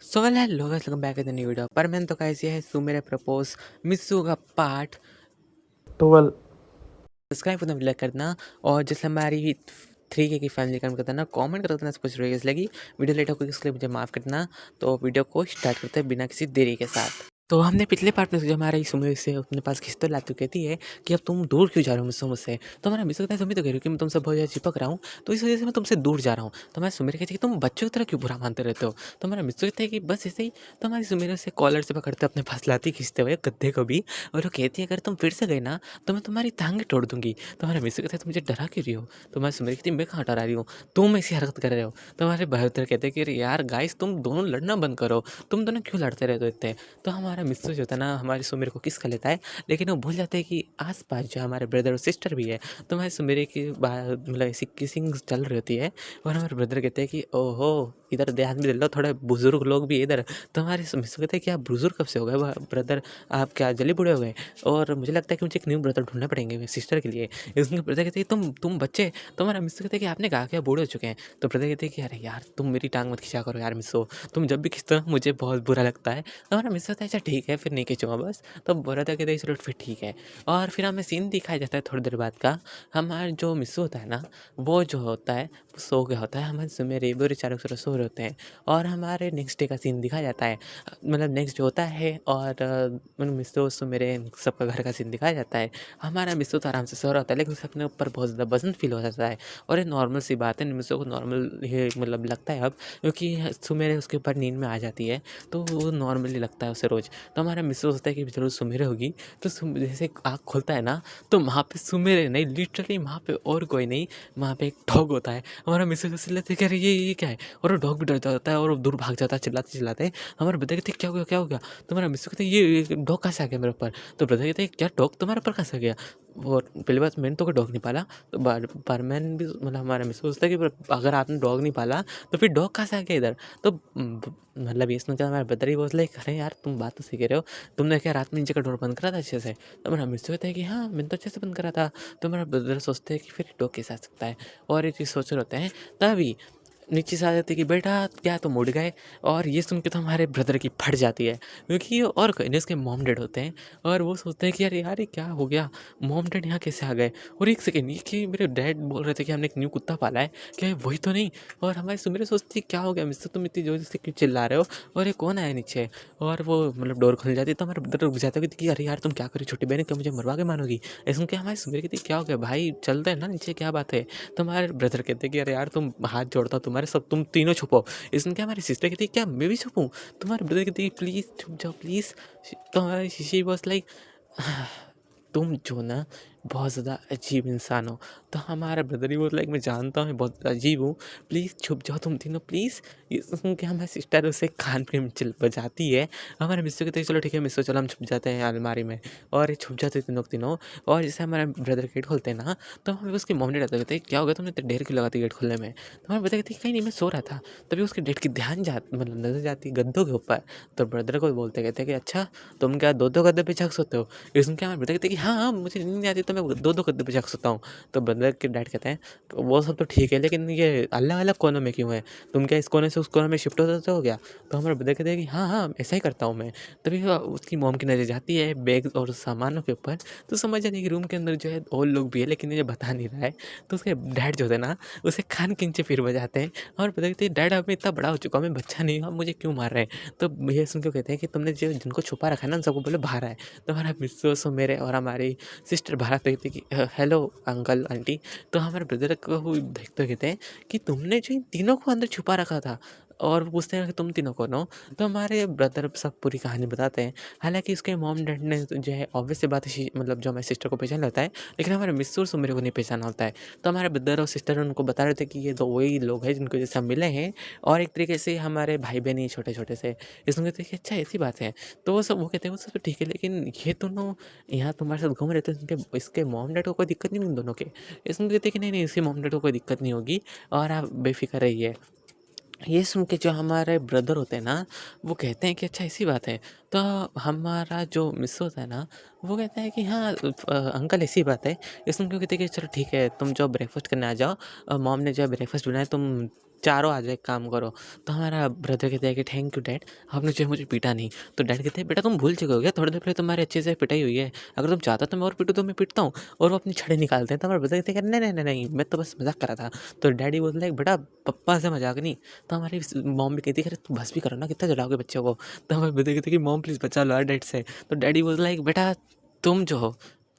So well hello guys, welcome back in new video. पर मैंने तो गाइस ये है सुमेरे प्रपोज मिस्सू का पार्ट 12। सब्सक्राइब करना लाइक करना। और जैसे हमारी 3K की फैमिली काम करता है ना, कमेंट कर देना कुछ वीडियो लगी। वीडियो लेट हो गई इसलिए मुझे माफ़ करना। तो वीडियो को स्टार्ट करते हैं बिना किसी देरी के साथ। तो हमने पिछले पार्ट में जो हमारे सुमे से अपने पास खिस्त लाती कहती है कि अब तुम दूर क्यों जा रहे हो मुझसे। तो हमारा मिस कहता है तुम ही तो कह रहे हो कि मैं तुमसे बहुत ज़्यादा चिपक रहा हूँ, तो इस वजह से मैं तुमसे दूर जा रहा हूँ। तो हमारे सुमेर कहती है कि तुम बच्चों की तरह क्यों बुरा मानते रहते हो। तो हमारा मिस कहता है कि बस ऐसे ही। तो हमारी सुमेर से कॉलर से पकड़ते अपने पास लाती खींचते हुए गद्दे को भी, और वो कहती है अगर तुम फिर से गए ना तो मैं तुम्हारी टांगें तोड़ दूंगी। तो हमारे मिस कहते हैं तुम मुझे डरा क्यों रही हो। तो हमारी सुमेर कहती है मैं कहाँ डरा रही हूँ, तुम ऐसी हरकत कर रहे हो। तो हमारे बहत्तर कहते हैं कि अरे यार गाइस तुम दोनों लड़ना बंद करो, तुम दोनों क्यों लड़ते रहते हो इतने। तो हमारा मिस्सू जो होता है ना हमारी सुमेर को किस कर लेता है, लेकिन वो भूल जाते हैं कि आस-पास जो हमारे ब्रदर और सिस्टर भी है। तो हमारे सुमेर की मतलब ऐसी किसिंग चल रही होती है, और हमारे ब्रदर कहते हैं कि ओहो! इधर ध्यान भी दे लो, थोड़े बुजुर्ग लोग भी है इधर। तो हमारे मिस्सू कहते हैं कि आप बुजुर्ग कब से हो गए ब्रदर, आप क्या जल्दी बूढ़े हो गए। और मुझे लगता है कि मुझे एक न्यू ब्रदर ढूँढने पड़ेंगे मेरी सिस्टर के लिए। उसके ब्रदर कहते हैं तुम बच्चे। तो हमारा मिस्सू कहते हैं कि आपने कहा कि आप बूढ़े हो चुके हैं। तो ब्रदर कहते हैं कि अरे यार तुम मेरी टाँग मत खींचा करो यार मिस्सू, तुम जब भी खींचते हो मुझे बहुत बुरा लगता है। तो हमारा मिस्सू कहता है अच्छा ठीक है फिर नहीं खींचूँगा बस। तो ब्रदर कहते हैं चलो फिर ठीक है। और फिर हमें सीन दिखाया जाता है थोड़ी देर बाद का। हमारा जो मिस्सू होता है ना, वो जो होता है वो सो गया होता है, हमारे सुमेर वो चारों तरफ सो रहे होते हैं। और हमारे नेक्स्ट डे का सीन दिखाया जाता है, मतलब नेक्स्ट डे होता है। और मतलब मिस्सू सुमेरे सबका घर का सीन दिखाया जाता है। हमारा मिस्सू तो आराम से सो रहा होता है, लेकिन उसे अपने ऊपर बहुत ज़्यादा वज़न फ़ील हो जाता है। और ये नॉर्मल सी बात है, मिस्सू को नॉर्मल ये मतलब लगता है अब, क्योंकि सुमेरे उसके ऊपर नींद में आ जाती है, तो वो नॉर्मली लगता है उसे रोज़। तो हमारा मिस्सू सोचता है कि ज़रूर सुमेरे होगी। तो जैसे आँख खोलता है ना, तो वहाँ पे सुमेरे नहीं, लिटरली वहाँ पे और कोई नहीं, वहाँ पे एक डॉग होता है। हमारा मिस्सू सोचने लगता है कि अरे ये क्या है। और वो डॉग भी डर जाता है और वो दूर भाग जाता है चिल्लाते-चिल्लाते। हमारे ब्रदर कहते हैं क्या हो गया, क्या हो गया? तो हमारा मिस्सू कहते हैं ये डॉग कहाँ से आ गया मेरे ऊपर? तो ब्रदर कहते हैं क्या डॉग तुम्हारे ऊपर कहाँ से आ गया? और पहली बात मैंने तो कोई डॉग नहीं पाला। तो बारमैन भी मतलब हमारा मिस्सू सोचता है कि अगर आपने डॉग नहीं पाला तो फिर डॉग कहाँ से आ गया इधर? तो मतलब ये सुनकर हमारा ब्रदर ही वाज़ लाइक अरे यार तुम बात तो सही कह रहे हो, तुमने क्या रात में नीचे का डोर बंद करा था अच्छे से? तो हमारा मिस्सू कहता है कि हाँ, मैंने तो अच्छे से बंद करा था। तो हमारा ब्रदर सोचते हैं कि फिर डॉग कैसे आ सकता है? और ये चीज़ सोच रहे होते हैं, तभी नीचे से आ जाती है कि बेटा क्या तुम उठ गए। और ये सुन के तो हमारे ब्रदर की फट जाती है, क्योंकि और कोई नहीं उसके मॉम डैड होते हैं। और वो सोचते हैं कि अरे यार ये क्या हो गया, मॉम डैड यहाँ कैसे आ गए। और एक सेकेंड, ये कि मेरे डैड बोल रहे थे कि हमने एक न्यू कुत्ता पाला है, क्या ये वही तो नहीं। और हमारी सुमेर सोचती है क्या हो गया मिस्टर, तुम इतनी जोर से क्यों चिल्ला रहे हो, और ये कौन आया नीचे। और वो मतलब डोर खुल जाती है, तो हमारे ब्रदर रुक जाते हैं कि अरे यार तुम क्या करी छोटी बहन, क्या मुझे मरवा के मानोगी। ऐसे सुन के हमारी सुमेर कहती क्या हो गया भाई, चलते हैं ना नीचे, क्या बात है। तो हमारे ब्रदर कहते हैं कि अरे यार तुम हाथ जोड़ता हूँ तुम्हारे, सब तुम तीनों छुपो। इसमें क्या हमारी सिस्टर कहती है क्या मैं भी छुपूँ। तुम्हारे ब्रदर कहती है प्लीज़ छुप जाओ प्लीज़। तो हमारी शीशी बॉस लाइक तुम जो ना बहुत ज़्यादा अजीब इंसान हो। तो हमारा ब्रदर ही बोला लाइक मैं जानता हूँ मैं बहुत अजीब हूँ, प्लीज़ छुप जाओ तुम तीनों प्लीज़। ये सुन के हमारी सिस्टर उसे कान पे चिल बजाती है। हमारे मिस्सू कहते हैं चलो ठीक है मिस्सू चलो हम छुप जाते हैं अलमारी में। और ये छुप जाते तीनों के तीनों। और जैसे हमारे ब्रदर गेट खोलते हैं ना, तो हमें उसकी मम्मी डैड कहते हैं क्या हो गया तुमने इतनी देर क्यों लगाती गेट खोलने में। तो हमारे ब्रदर कहते हैं कहीं नहीं मैं सो रहा था। तभी उसके डैड की ध्यान जा मतलब नज़र जाती है गद्दों के ऊपर। तो ब्रदर को बोलते कहते हैं कि अच्छा तुम क्या दो दो गद्दे पे झाँक सोते हो। ये सुन के हमारे ब्रदर कहते हैं कि हाँ हाँ मुझे नींद नहीं आती तो मैं दो दो गद्दे पे झाँक सोता हूँ। तो ब्रदर के डैड कहते हैं वो सब तो ठीक है लेकिन ये अलग अलग कोनों में क्यों है, तुम क्या इस कोने से उस कोने में शिफ्ट होते हो क्या। तो हमारे ब्रदर कहते हैं कि हाँ हाँ ऐसा ही करता हूँ मैं। तभी उसकी मॉम की नज़र जाती है बैग और सामानों के ऊपर, तो समझ जाती है कि रूम के अंदर जो है और लोग भी है लेकिन ये बता नहीं रहा है। तो उसके डैड जो थे ना उसे कान के नीचे फिर बजाते हैं। और पता कहते हैं डैड अब मैं इतना बड़ा हो चुका हूँ, मैं बच्चा नहीं हूँ, आप मुझे क्यों मार रहे हैं। तो ये सुन के कहते हैं कि तुमने जो जिनको छुपा रखा है ना उन सबको बोले बाहर आए। तो हमारा मिस्सू मेरे और हमारी सिस्टर बाहर आते कहते कि हेलो अंकल आंटी। तो हमारे ब्रदर को देखते कहते हैं कि तुमने जो इन तीनों को अंदर छुपा रखा था। और वो पूछते हैं कि तुम तीनों कौन हो। तो हमारे ब्रदर सब पूरी कहानी बताते हैं। हालांकि उसके मॉम डैड ने तो जो है ऑब्वियस सी बात है मतलब जो हमारी सिस्टर को पहचान लेता है, लेकिन हमारे मिस्सू और सुमेर को नहीं पहचाना होता है। तो हमारे ब्रदर और सिस्टर उनको बता रहे थे कि ये तो वही लोग हैं जिनको जैसे हम मिले हैं, और एक तरीके से हमारे भाई बहन ही छोटे छोटे से। इसमें कहते हैं कि अच्छा ऐसी बात है। तो वो कहते हैं वो सब तो ठीक है लेकिन ये दोनों यहाँ तुम्हारे साथ घूम रहे थे, इनके इसके मॉम डैड को कोई दिक्कत नहीं उन दोनों के। इसमें कहते हैं कि नहीं नहीं इसके मॉम डैड को कोई दिक्कत नहीं होगी और आप बेफिक्र रहिए। ये सुन के जो हमारे ब्रदर होते हैं ना, वो कहते हैं कि अच्छा ऐसी बात है। तो हमारा जो मिस होता है ना, वो कहता है कि हाँ अंकल ऐसी बात है। ये सुन के कहते हैं कि चलो ठीक है तुम जो ब्रेकफ़ास्ट करने आ जाओ, मॉम ने जो है ब्रेकफ़ास्ट बनाया तुम चारों आ जाओ, एक काम करो। तो हमारा ब्रदर कहता है कि थैंक यू डैड, आपने जो है मुझे पीटा नहीं। तो डैड कहते हैं बेटा तुम भूल चुके हो क्या, थोड़ी देर पहले तुम्हारे अच्छे से पिटाई हुई है, अगर तुम चाहता तो मैं और पीटूँ तो मैं पीटता हूँ। और वो अपनी छड़ी निकालते हैं। तो हमारे ब्रदर कहते हैं कि नहीं नहीं नहीं नहीं, मैं तो बस मजाक कर रहा था। तो डैडी बोलते हैं बेटा पप्पा से मजाक नहीं। तो हमारी मॉम भी कहती है अरे तुम बस भी करो ना, कितना चढ़ाओगे बच्चों को। तो हमारे ब्रदर कहते हैं कि मॉम प्लीज़ बचा लो यार डैड से। तो डैडी बोलता है बेटा तुम जो हो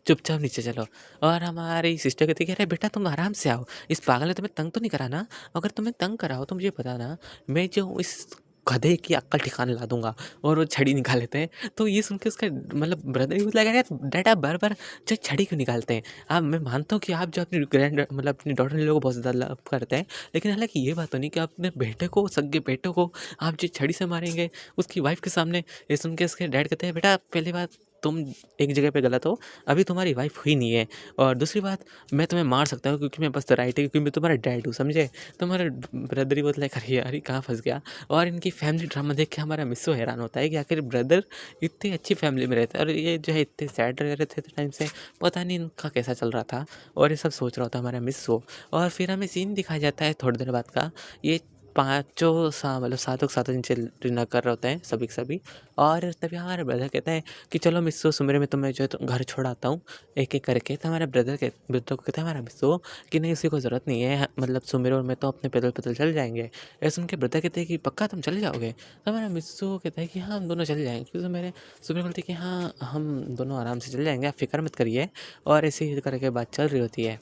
चुपचाप नीचे चलो। और हमारी सिस्टर कहती है कि अरे बेटा तुम आराम से आओ, इस पागल ने तुम्हें तंग तो नहीं करा ना, अगर तुम्हें तंग करा हो तो मुझे बताना, मैं जो हूँ इस गधे की अक्ल ठिकाने ला दूंगा। और वो छड़ी निकाल लेते हैं। तो ये सुन के उसका मतलब ब्रदर भी लगा यार डैड आप बार बार जो छड़ी क्यों निकालते हैं। आप मैं मानता हूँ कि आप जो अपनी ग्रैंड मतलब अपनी डॉटर इन लोगों को बहुत ज़्यादा लव करते हैं, लेकिन हालांकि ये बात तो नहीं कि आप अपने बेटे को सगे बेटे को आप जो छड़ी से मारेंगे उसकी वाइफ के सामने। ये सुन के उसके डैड कहते हैं बेटा पहली बात तुम एक जगह पे गलत हो, अभी तुम्हारी वाइफ हुई नहीं है। और दूसरी बात मैं तुम्हें मार सकता हूँ क्योंकि मैं बस राइट है, क्योंकि मैं तुम्हारा डैड हूँ समझे। तो हमारा ब्रदर ही बोलता है अरे यार ये कहाँ फंस गया। और इनकी फैमिली ड्रामा देख के हमारा मिस्सो हैरान होता है कि आखिर ब्रदर इतनी अच्छी फैमिली में रहता है और ये जो है इतने सैड रह रहे थे टाइम से, पता नहीं इनका कैसा चल रहा था। और ये सब सोच रहा होता हमारा मिस्सो। और फिर हमें सीन दिखाया जाता है थोड़ी देर बाद का, ये पाँचों मतलब सातों के सातों नीचे डिनर कर रहे होते हैं सभी के सभी। और तभी हमारे ब्रदर कहते हैं कि चलो मिस्सो सुमेर में तुम्हें जो है तो घर छोड़ आता हूँ एक एक करके। तो हमारे ब्रदर को कहता है हमारा मिस्सो कि नहीं उसकी कोई ज़रूरत नहीं है, मतलब सुमेर और मैं तो अपने पैदल पैदल चल जाएंगे। ऐसे उनके ब्रदर कहते हैं कि पक्का तुम चले जाओगे। तो हमारा मिस्सो कहता है कि हाँ हम दोनों चले जाएंगे, क्योंकि मेरे सुमेर बोलते हैं कि हाँ हम दोनों आराम से चले जाएंगे, आप फिक्र मत करिए। और ऐसे ही करके बात चल रही होती है।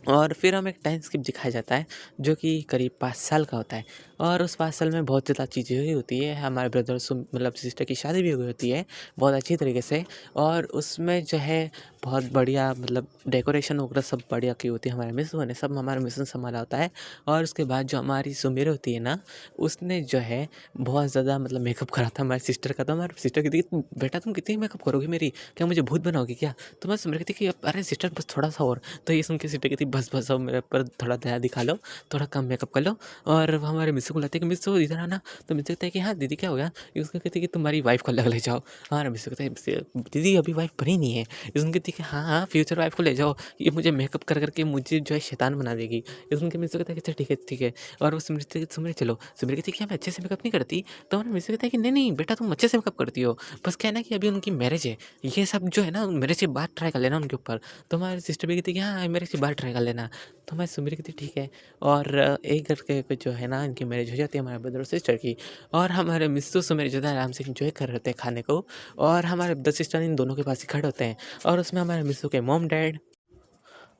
और फिर हमें एक टाइम स्किप दिखाया जाता है जो कि करीब 5 साल का होता है। और उस 5 साल में बहुत ज़्यादा चीज़ें हुई होती है। हमारे ब्रदर मतलब सिस्टर की शादी भी हुई होती है बहुत अच्छी तरीके से। और उसमें जो है बहुत बढ़िया मतलब डेकोरेशन वगैरह सब बढ़िया की होती है। हमारे मिस्सू ने सब हमारे मिस्सू ने संभाला होता है। और उसके बाद जो हमारी सुमेर होती है ना, उसने जो है बहुत ज़्यादा मतलब मेकअप करा था हमारी सिस्टर का। तो हमारी सिस्टर कहती है बेटा तुम कितनी मेकअप करोगी मेरी, क्या मुझे भूत बनाओगी क्या। तो मैं सुमेर कहती कि अरे सिस्टर बस थोड़ा सा और। तो ये सुन के सिस्टर कहती बस अब मेरे ऊपर थोड़ा दया दिखा लो, थोड़ा कम मेकअप कर लो। और वो हमारे मिस्सू को लाते हैं कि मिस्सू इधर आना। तो मिस्सू कहता है कि हाँ दीदी क्या हो गया। ये उसको कहती है कि तुम्हारी वाइफ को अलग ले जाओ। हमारा मिस्सू कहता है दीदी अभी वाइफ बनी नहीं है। ये उनकी कहती है कि हाँ हाँ फ्यूचर वाइफ को ले जाओ, ये मुझे मेकअप कर करके मुझे जो है शैतान बना देगी। ये उनके मिस्सू कहता है कि अच्छा ठीक है ठीक है। और वो सुमृति सुमृति चलो सुमृति कहती है कि मैं अच्छे से मेकअप नहीं करती। तो हमारा मिस्सू कहता है कि नहीं नहीं बेटा तुम अच्छे से मेकअप करती हो, बस क्या है ना कि अभी उनकी मैरिज है, ये सब जो है ना मैरिज के बाद ट्राई कर लेना उनके ऊपर। तो हमारी सिस्टर भी कहती है कि हाँ मैरिज के बाद ट्राई कर लेना। तो मैं सुमिर कहती ठीक है। और एक करके जो है ना इनकी मैरिज हो जाती है हमारे ब्रदर और सिस्टर की। और हमारे मिस्सू सुमिर जो है आराम से इंजॉय कर रहे होते हैं खाने को। और हमारे ब्रदर सिस्टर इन दोनों के पास ही खड़े होते हैं। और उसमें हमारे मिस्सू के मॉम डैड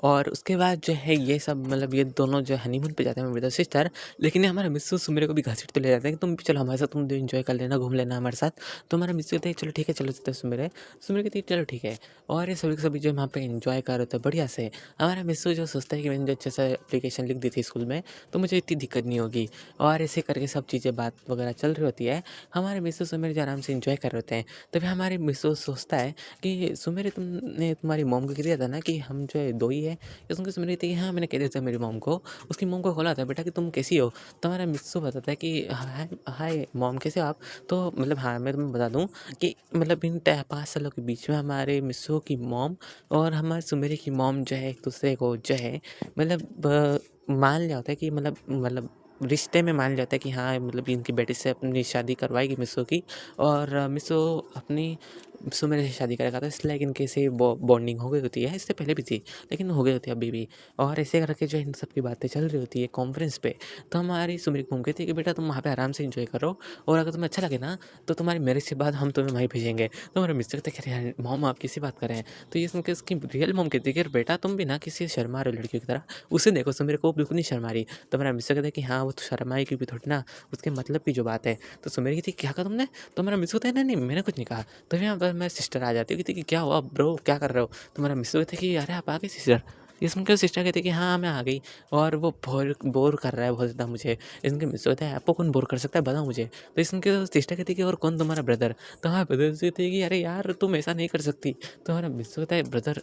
और उसके बाद जो है ये सब मतलब ये दोनों जो हनीमून पे जाते हैं ब्रदर सिस्टर। लेकिन ये हमारे मिस्सू सुमेरे को भी घसीट तो ले जाते हैं कि तुम भी चलो हमारे साथ, तुम भी एंजॉय कर लेना, घूम लेना हमारे साथ। तो हमारा मिस्सू कहते हैं चलो ठीक है चलो चलते हैं सुमेरे। सुमेरे कहती है चलो ठीक है। और ये सभी के सभी जो वहाँ पे एंजॉय कर रहे थे बढ़िया से। हमारा मिस्सू जो सोचता है कि मैंने जो अच्छे से एप्लीकेशन लिख दी थी स्कूल में तो मुझे इतनी दिक्कत नहीं होगी। और ऐसे करके सब चीज़ें बात वगैरह चल रही होती है। हमारे मिस्सू सुमेरे जो आराम से एंजॉय कर रहे होते हैं। तभी हमारे मिस्सू सोचता है कि सुमेरे तुमने तुम्हारी मॉम को कह दिया था ना कि हम जो है दो ही है। ये सुन के सुन रही थी कि हाँ मैंने कह दिया था मेरी मॉम को। उसकी मॉम को खोला था बेटा कि तुम कैसी हो। तो हमारा मिस्सू बताता है कि हाय हाय मॉम कैसे हो आप। तो मतलब हाँ मैं तुम्हें बता दूँ कि मतलब इन 5 सालों के बीच में हमारे मिस्सू की मॉम और हमारे सुमेरी की मॉम जो है एक दूसरे को जो है मतलब मान लिया होता है कि मतलब रिश्ते में मान लिया होता है कि हाँ मतलब इनकी बेटी से अपनी शादी करवाएगी मिस्सू की। और मिस्सू अपनी सुमेर से शादी करेगा। तो इसलिए इनके से बॉन्डिंग हो गई होती है, इससे पहले भी थी लेकिन हो गई होती है अभी भी। और ऐसे करके जो इन सब की बातें चल रही होती है कॉन्फ्रेंस पे। तो हमारी सुमेर घूम कहती है कि बेटा तुम वहाँ पे आराम से एंजॉय करो और अगर तुम्हें अच्छा लगे ना तो तुम्हारी मैरिज के बाद हम तुम्हें वहीं भेजेंगे। तो हमारे मिस्टर कहते हैं यार मॉम आप किसी बात कर रहे हैं। तो ये सुन के उसकी रियल मॉम कहती है कि बेटा तुम भी ना किसी शर्मा रहे हो लड़कियों की तरह, उसे देखो सुमेर को बिल्कुल नहीं शर्मा रही। तो हमारा मिस्टर कहता है कि हाँ वो तो शर्माई क्योंकि थोड़ी ना, उसके मतलब की जो बात है। तो सुमेर कहती क्या कहा तुमने। तो हमारा मिस्टर कहता है नहीं नहीं मैंने कुछ नहीं कहा। तो यहाँ पर मैं सिस्टर आ जाती है कहती कि क्या हुआ ब्रो क्या कर रहे हो। तो मेरा मिस्टर कहते कि अरे आप आ गए सिस्टर। ये सुनकर सिस्टर कहती कि हाँ मैं आ गई। और वो बोर बोर कर रहा है बहुत ज़्यादा मुझे। इनके मिस्टर कहते हैं आपको कौन बोर कर सकता है बताओ मुझे। तो इसके सिस्टर कहती कि और कौन तुम्हारा ब्रदर। तो हमारा ब्रदर कहते हैं कि अरे यार तुम ऐसा नहीं कर सकती। तो हमारा मिस्टर कहता है ब्रदर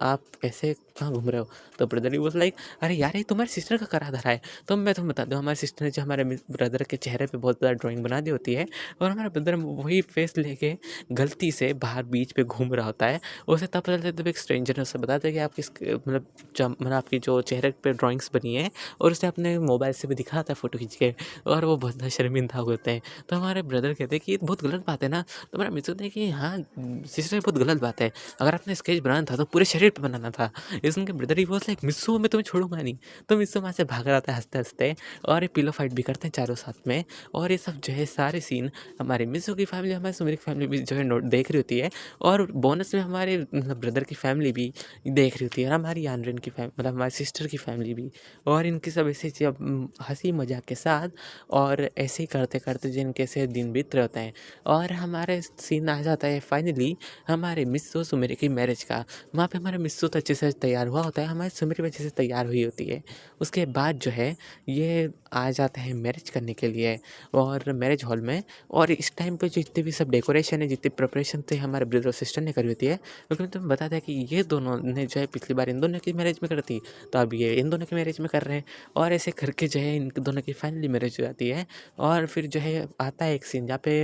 आप ऐसे कहाँ घूम रहे हो। तो ब्रदर ही बोलता लाइक अरे यार ये तुम्हारी सिस्टर का करा धरा है। तो मैं तुम्हें बता दूँ हमारी सिस्टर ने जो हमारे ब्रदर के चेहरे पर बहुत ज़्यादा ड्राइंग बना दी होती है। और हमारा ब्रदर वही फेस लेके गलती से बाहर बीच पे घूम रहा होता है। उसे तब पता चलता है जब एक स्ट्रेंजर ने उसे बताया था कि आप किस मतलब मतलब आपकी जो चेहरे पे ड्राइंग्स बनी है और उसे अपने मोबाइल से भी दिखाता है फ़ोटो खींच के और वो बहुत ज़्यादा शर्मिंदा होते हैं। तो हमारे ब्रदर कहते हैं कि ये बहुत गलत बात है ना, तो मेरा मित्र कहता है कि हाँ, सिस्टर बहुत गलत बात है। अगर आपने स्केच बनाना था तो पूरे शरीर पे बनाना था। ये सुन के ब्रदर ही वाज़ लाइक मिस्सू मैं तुम्हें छोड़ूँगा नहीं। तो मिस्सू वहाँ से भाग आता है हँसते-हँसते और ये पिलो फाइट भी करते हैं चारों साथ में और ये सब जो है सारे सीन हमारे मिस्सू की फैमिली, हमारी सुमीर की फैमिली भी जो है नोट देख रही होती है और बोनस में हमारे मतलब ब्रदर की फैमिली भी देख रही होती है और हमारी यानरन की मतलब हमारी सिस्टर की फैमिली भी और इनकी सब ऐसे जब हंसी मजाक के साथ और ऐसे ही करते करते जिनके से दिन बीत रहे होते हैं और हमारे सीन आ जाता है फाइनली हमारे मिस्सो सुमेरी की मैरिज का। वहाँ पे हमारा मिस्सो तो अच्छे से तैयार हुआ होता है, हमारी सुमेरी भी अच्छे से तैयार हुई होती है। उसके बाद जो है ये आ जाते हैं मैरिज करने के लिए और मैरिज हॉल में और इस टाइम पे जितने भी सब डेकोरेशन है, जितनी प्रिपरेशन थे हमारे ब्रदर और सिस्टर ने करी होती है, क्योंकि मैं तुम्हें बताया था कि ये दोनों ने जो है पिछली बार इन दोनों की मैरिज में करी थी, तो अब ये इन दोनों की मैरिज में कर रहे हैं और ऐसे करके जो है इन दोनों की फाइनली मैरिज हो जाती है। और फिर जो है आता है एक सीन जहाँ पे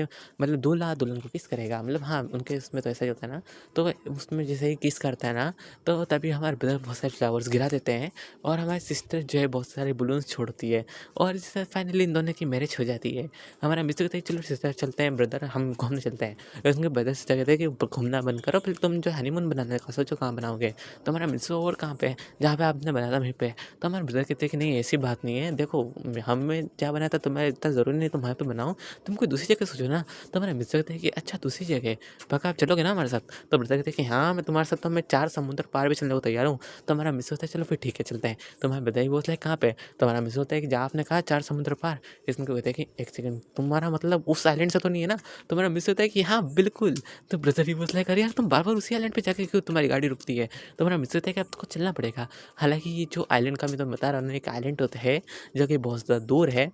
मतलब दूल्हा दुल्हन को किस करेगा, मतलब हाँ, उनके उसमें तो ऐसा ही होता है ना, तो उसमें जैसे ही किस करता है ना, तो तभी हमारे ब्रदर बहुत सारे फ्लावर्स गिरा देते हैं और हमारी सिस्टर जो है बहुत सारे बलून्स छोड़ती है और जिससे फाइनली इन दोनों की मैरिज हो जाती है। हमारा मिस्टर कहते हैं चलो सिस्टर चलते हैं, ब्रदर हम घूमने चलते हैं। और उनके ब्रदर सिस्टर कहते हैं कि घूमना बंद करो, फिर तुम जो हनीमून बनाने का सोचो कहाँ बनाओगे। तो हमारा मिस्टर और कहाँ पे है, जहाँ पे आपने बनाया था वहीं पे है। तो हमारे ब्रदर कहते हैं कि नहीं ऐसी बात नहीं है, देखो हमें जहाँ बनाया था तुम्हें इतना ज़रूरी नहीं तुम वहाँ पे बनाओ, तुम कोई दूसरी जगह सोचो ना। तो हमारा मिस्टर कहते हैं कि अच्छा दूसरी जगह, पक्का आप चलोगे ना हमारे साथ। तो ब्रदर कहते हैं कि हाँ मैं तुम्हारे साथ, तो मैं 4 समुद्र पार भी चलने को तैयार हूँ। तो हमारा मिस्टर होता है चलो फिर ठीक है चलते हैं। तो हमारे ब्रदर ही बोलते हैं कहाँ पे, तो हमारा मिस्टर होता है कि जहाँ आपने कहा 4 समुद्र पार। इसमें कहते हैं कि एक सेकंड तुम्हारा मतलब उस आइलैंड से तो नहीं है ना। तो मेरा मिस होता है कि हाँ बिल्कुल। तो ब्रदर ही बोलता है अरे यार तुम बार बार उसी आइलैंड पे जाके क्यों तुम्हारी गाड़ी रुकती है। तो मेरा मिस होता है कि आपको चलना पड़ेगा। हालांकि ये जो आइलैंड का मैं तो बता रहा हूँ, एक आइलैंड होता है जो कि बहुत ज़्यादा दूर है,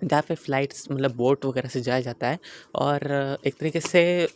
जहाँ पे फ्लाइट्स मतलब बोट वगैरह से जाया जाता है और एक तरीके से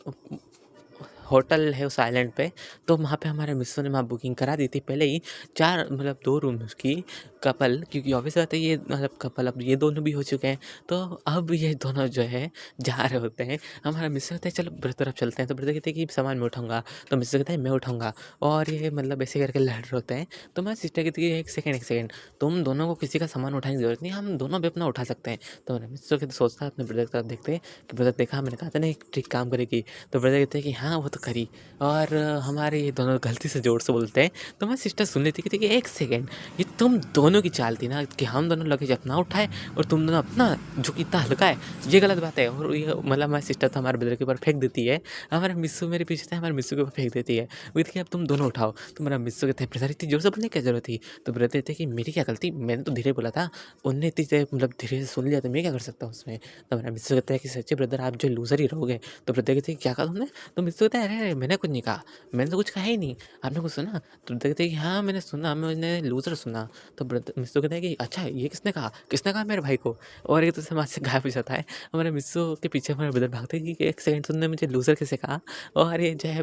होटल है उस आइलैंड पे। तो वहाँ पे हमारे मिस्सों ने वहाँ बुकिंग करा दी थी पहले ही, 4 मतलब 2 रूम्स की कपल, क्योंकि ऑब्वियस बात है ये मतलब कपल अब ये दोनों भी हो चुके हैं। तो अब ये दोनों जो है जा रहे होते हैं। हमारा मिस्टर कहता है चलो ब्रदर अब चलते हैं। तो ब्रदर कहते हैं कि सामान मैं उठाऊँगा, तो मिस्टर कहता है मैं उठाऊँगा और ये मतलब ऐसे करके लड़ रहे होते हैं। तो मैं सिस्टर कहती है एक सेकंड तुम दोनों को किसी का सामान उठाने की ज़रूरत नहीं, हम दोनों भी अपना उठा सकते हैं। तो मेरा मिस्टर कहते सोचता है अपने ब्रदर की तरफ देखते कि ब्रदर देखा मैंने कहा था ना एक ट्रिक काम करेगी। तो ब्रदर कहते हैं कि हाँ वो तो करी और हमारे ये दोनों गलती से ज़ोर से बोलते हैं। तो मैं सिस्टर सुन लेती कि एक सेकंड, ये तुम दोनों की चाल थी ना कि हम दोनों लगेज अपना उठाए और तुम दोनों अपना, जो कि इतना हल्का है, ये गलत बात है। और ये मतलब हमारी सिस्टर तो हमारे ब्रदर के ऊपर फेंक देती है, हमारे मिस्सू मेरे पीछे था हमारे मिस्सू के ऊपर फेंक देती है, वो कहती है अब तुम दोनों उठाओ। तो मेरा मिस्सू कहते हैं ब्रदर इतनी ज़ोर से बोलने की क्या ज़रूरत थी। तो ब्रदर कहते हैं कि मेरी क्या गलती, मैंने तो धीरे बोला था, उनने इतनी देर मतलब धीरे से सुन लिया तो मैं क्या कर सकता हूँ उसमें। तो मेरा मिस्सू कहता है कि सच्चे ब्रदर आप जो लूज़र ही रहोगे। तो ब्रदर कहते हैं क्या कहा तुमने। तो मिस्सू कहता है अरे मैंने कुछ नहीं कहा, मैंने तो कुछ कहा ही नहीं, आपने कुछ सुना। तो ब्रदर कहते हैं कि हाँ मैंने सुना, मैंने लूज़र सुना। तो ब्रदर मिस्सू कहता है कि अच्छा ये किसने कहा मेरे भाई को। और एक तो से वहाँ से गायब हो जाता है। हमारे मिस्सू के पीछे हमारे ब्रदर भागते हैं कि एक सेकंड तुमने मुझे लूज़र कैसे कहा। और ये जो है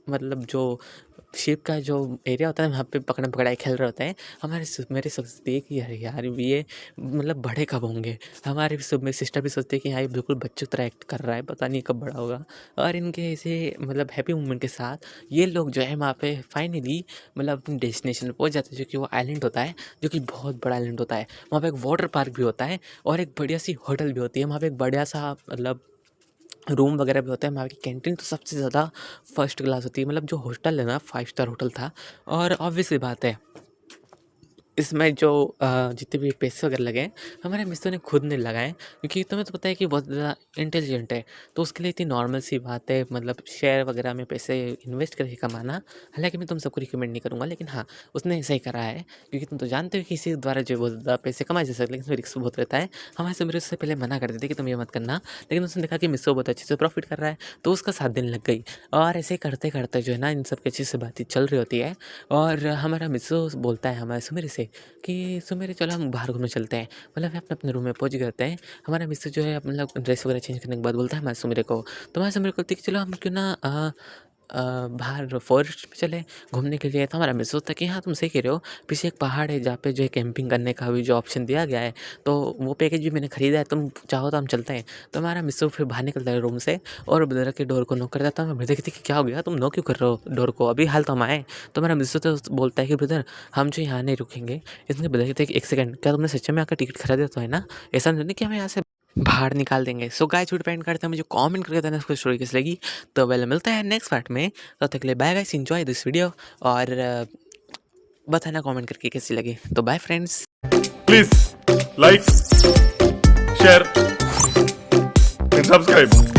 मतलब जो शिप का जो एरिया होता है वहाँ पे पकड़म पकड़ाई खेल रहे होते हैं। हमारे मेरे सोचते हैं कि अरे यार ये मतलब बड़े कब होंगे। हमारे भी सब मेरी सिस्टर भी सोचते हैं कि हाँ ये बिल्कुल बच्चों की तरह एक्ट कर रहा है, पता नहीं कब बड़ा होगा। और इनके ऐसे मतलब हैप्पी मोमेंट के साथ ये लोग जो है वहाँ पे फाइनली मतलब अपनी डेस्टिनेशन पे पहुँच जाते हैं, जो कि वो आइलैंड होता है, जो कि बहुत बड़ा आइलैंड होता है। वहाँ पे एक वाटर पार्क भी होता है और एक बढ़िया सी होटल भी होती है। वहाँ पे एक बढ़िया सा मतलब रूम वगैरह भी होता है। वहाँ की कैंटीन तो सबसे ज़्यादा फर्स्ट क्लास होती है, मतलब जो होटल है ना 5 स्टार होटल था। और ऑब्वियस सी बात है इसमें जो जितने भी पैसे वगैरह लगे हैं, हमारे मिस्टर ने खुद नहीं लगाए, क्योंकि तुम्हें तो पता है कि बहुत ज़्यादा इंटेलिजेंट है, तो उसके लिए इतनी नॉर्मल सी बात है मतलब शेयर वगैरह में पैसे इन्वेस्ट करके कमाना। हालाँकि मैं तुम सबको रिकमेंड नहीं करूँगा, लेकिन हाँ, उसने ऐसा ही करा है, क्योंकि तुम तो जानते हो कि इसी द्वारा जो है बहुत ज़्यादा पैसे कमाए जा सकते हैं, लेकिन इसमें रिस्क बहुत रहता है। हमारे से मेरे उससे पहले मना कर देते कि तुम ये मत करना, लेकिन उसने देखा कि मिस्टर बहुत अच्छे से प्रॉफ़िट कर रहा है, तो उसका साथ देने लग गई। और ऐसे करते-करते जो है ना इन सब की अच्छी से बातचीत चल रही होती है और हमारा मिस्टर बोलता है हमारे सुमेर से कि सुमेर चलो हम बाहर घूमने चलते हैं। मतलब हम अपने रूम में पहुँच गए होते हैं। हमारा मिस्टर जो है मतलब ड्रेस वगैरह चेंज करने के बाद बोलता है हमारे सुमेर को, तो हमारे सुमेर को बोलती है कि चलो हम क्यों ना बाहर फॉरेस्ट में चले घूमने के लिए, तो हमारा मिस होता है कि हाँ, तुम सही कह रहे हो, पीछे एक पहाड़ है जहाँ पे जो है कैंपिंग करने का भी जो ऑप्शन दिया गया है, तो वो पैकेज भी मैंने खरीदा है, तुम चाहो तो हम चलते हैं। तो हमारा मिस्सू फिर बाहर निकलता है रूम से और ब्रदर के डोर को नॉक कर देता है। मैं ब्रदर कहती कि क्या हो गया, तुम नॉक क्यों कर रहे हो डोर को, अभी हाल तो हम आए। तो हमारा मिस्सू तो बोलता है कि ब्रदर हम जो यहाँ नहीं रुकेंगे। इसमें ब्रदर कहते हैं कि एक सेकंड, क्या तुमने सच में आकर टिकट खरीदा तो है ना, ऐसा नहीं कि हमें यहाँ से बाहर निकाल देंगे। सो गाइस डिपेंड करता है, मुझे कमेंट करके बताना इसको स्टोरी कैसी लगी। तो वेल मिलता है नेक्स्ट पार्ट में, तब तक के लिए bye guys, enjoy this video और बताना कमेंट करके कैसी लगी। तो bye friends, please like share and subscribe.